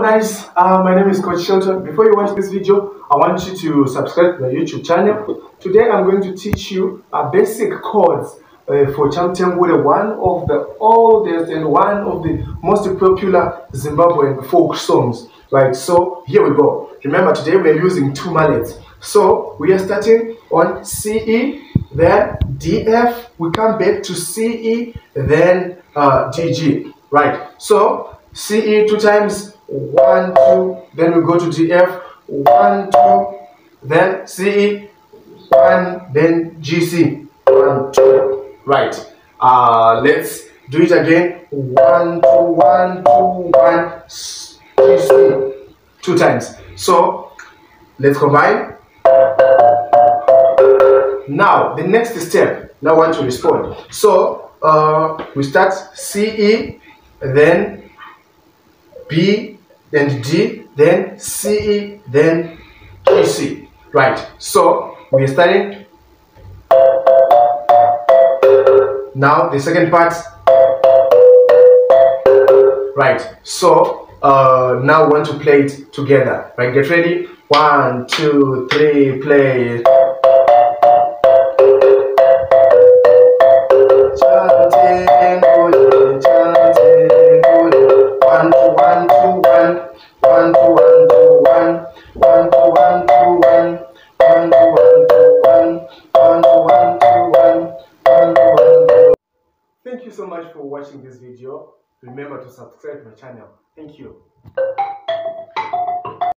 guys, my name is Coach Shelton. Before you watch this video, I want you to subscribe to my YouTube channel. Today I'm going to teach you basic chords for Chamurengure, one of the oldest and one of the most popular Zimbabwean folk songs. Right, so here we go. Remember, today we are using two mallets. So we are starting on CE, then DF, we come back to CE, then DG. Right, so CE two times, 1, 2, then we go to DF, 1, 2, then CE, 1, then GC, 1, 2. Right, let's do it again. 1, 2, 1, 2, 1, GC, two times. So let's combine. Now the next step, now I want to respond. So we start CE, then B, then D, then CE, then GC. Right, so we are starting. Now the second part. Right, so now we want to play it together. Right, get ready. 1, 2, 3, play. Thank you so much for watching this video. Remember to subscribe to my channel. Thank you.